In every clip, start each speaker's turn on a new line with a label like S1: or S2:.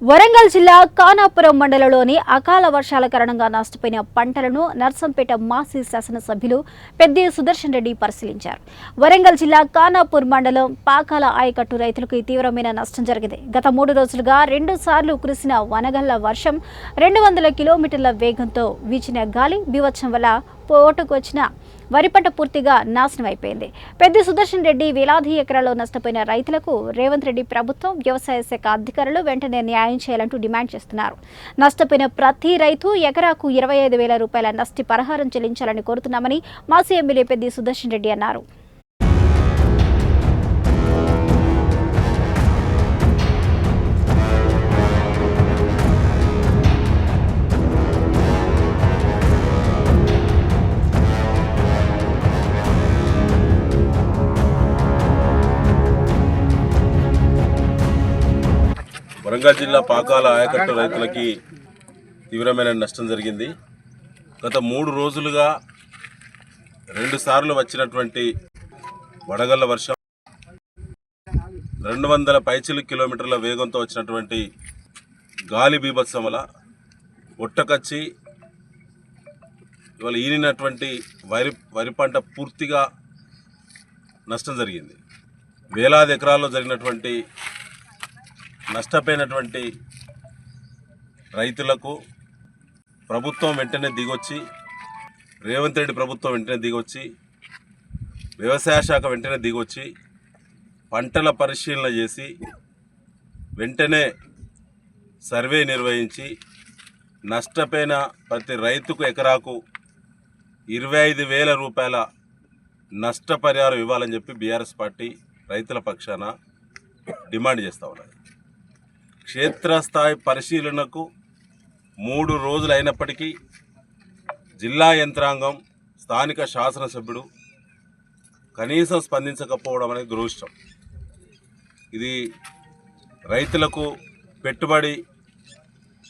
S1: వరంగల్ జిల్లా ఖానాపురం మండలంలోని అకాల వర్షాల కారణంగా నష్టపోయిన పంటలను నర్సంపేట మాజీ శాసనసభ్యులు పెద్ది సుదర్శన్ రెడ్డి పరిశీలించారు. వరంగల్ జిల్లా ఖానాపూర్ మండలం పాకాల ఆయకట్టు రైతులకు తీవ్రమైన నష్టం జరిగింది. గత 3 రోజులుగా 2 సార్లు కురిసిన వనగళ్ల వర్షం 200 కిలోమీటర్ల వేగంతో వీచిన గాలి బీభత్సం వల్ల పోటుకు వచ్చిన వరి పంట పూర్తిగా నాశనం అయిపోయింది. పెద్ది సుదర్శన్ రెడ్డి వేలాది ఎకరాల్లో నష్టపోయిన రైతులకు రేవంత్ రెడ్డి ప్రభుత్వం, వ్యవసాయ శాఖ అధికారులు వెంటనే న్యాయం చేయాలంటూ డిమాండ్ చేస్తున్నారు. నష్టపోయిన ప్రతి రైతు ఎకరాకు 25,000 రూపాయల నష్ట పరిహారం చెల్లించాలని కోరుతున్నామని మాజీ ఎమ్మెల్యే పెద్ది సుదర్శన్ రెడ్డి అన్నారు.
S2: వరంగల్ జిల్లా పాకాల ఆయకట్టు రైతులకి తీవ్రమైన నష్టం జరిగింది. గత 3 రోజులుగా 2 సార్లు వచ్చినటువంటి వడగళ్ల వర్షం 200 పైచిలు కిలోమీటర్ల వేగంతో వచ్చినటువంటి గాలి బీభత్సం వల్ల ఒట్టకచ్చి ఇవాళ ఈనినటువంటి వరి పంట పూర్తిగా నష్టం జరిగింది. వేలాది ఎకరాల్లో జరిగినటువంటి నష్టపోయినటువంటి రైతులకు ప్రభుత్వం వెంటనే దిగొచ్చి, రేవంత్ రెడ్డి ప్రభుత్వం వెంటనే దిగొచ్చి, వ్యవసాయ శాఖ వెంటనే దిగొచ్చి పంటల పరిశీలన చేసి వెంటనే సర్వే నిర్వహించి నష్టపోయిన ప్రతి రైతుకు ఎకరాకు 25,000 రూపాయల నష్టపరిహారం ఇవ్వాలని చెప్పి బీఆర్ఎస్ పార్టీ రైతుల పక్షాన డిమాండ్ చేస్తూ ఉన్నారు. క్షేత్రస్థాయి పరిశీలనకు 3 రోజులు అయినప్పటికీ జిల్లా యంత్రాంగం, స్థానిక శాసనసభ్యుడు కనీసం స్పందించకపోవడం అనేది దురదృష్టం. ఇది రైతులకు పెట్టుబడి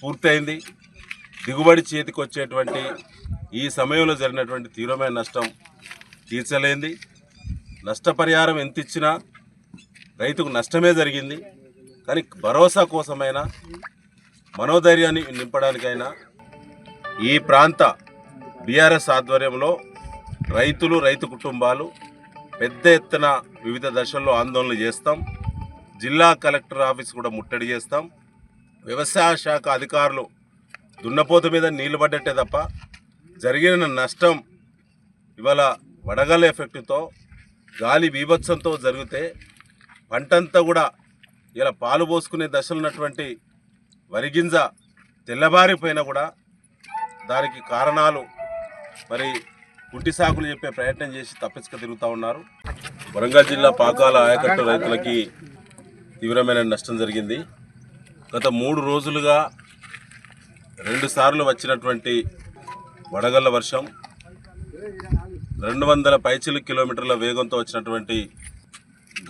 S2: పూర్తయింది, దిగుబడి చేతికి వచ్చేటువంటి ఈ సమయంలో జరిగినటువంటి తీవ్రమైన నష్టం తీర్చలేంది. నష్టపరిహారం ఎంత ఇచ్చినా రైతుకు నష్టమే జరిగింది. కానీ భరోసా కోసమైనా, మనోధైర్యాన్ని నింపడానికైనా ఈ ప్రాంత బీఆర్ఎస్ ఆధ్వర్యంలో రైతులు, రైతు కుటుంబాలు పెద్ద ఎత్తున వివిధ దశల్లో ఆందోళనలు చేస్తాం. జిల్లా కలెక్టర్ ఆఫీస్ కూడా ముట్టడి చేస్తాం. వ్యవసాయ శాఖ అధికారులు దున్నపోతు మీద నీళ్లు పడ్డట్టే తప్ప జరిగిన నష్టం ఇవాళ వడగళ్ళ ఎఫెక్టుతో, గాలి బీభత్సంతో జరిగితే పంటంతా కూడా ఇలా పాలు పోసుకునే దశలు ఉన్నటువంటి వరిగింజ తెల్లబారిపోయినా కూడా దానికి కారణాలు మరి కుంటి సాకులు చెప్పే ప్రయత్నం చేసి తప్పించుకు తిరుగుతూ ఉన్నారు. వరంగల్ జిల్లా పాకాల ఆయకట్టు రైతులకి తీవ్రమైన నష్టం జరిగింది. గత 3 రోజులుగా 2 సార్లు వచ్చినటువంటి వడగళ్ల వర్షం 200 పైచిలు కిలోమీటర్ల వేగంతో వచ్చినటువంటి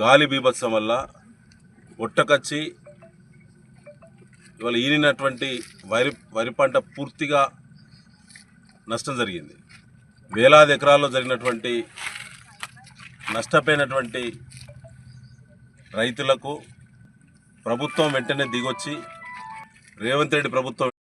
S2: గాలి బీభత్సం వల్ల ఒట్టకచ్చి ఇవాళ ఈనినటువంటి వరి పంట పూర్తిగా నష్టం జరిగింది. వేలాది ఎకరాల్లో జరిగినటువంటి నష్టపోయినటువంటి రైతులకు ప్రభుత్వం వెంటనే దిగొచ్చి, రేవంత్ రెడ్డి ప్రభుత్వం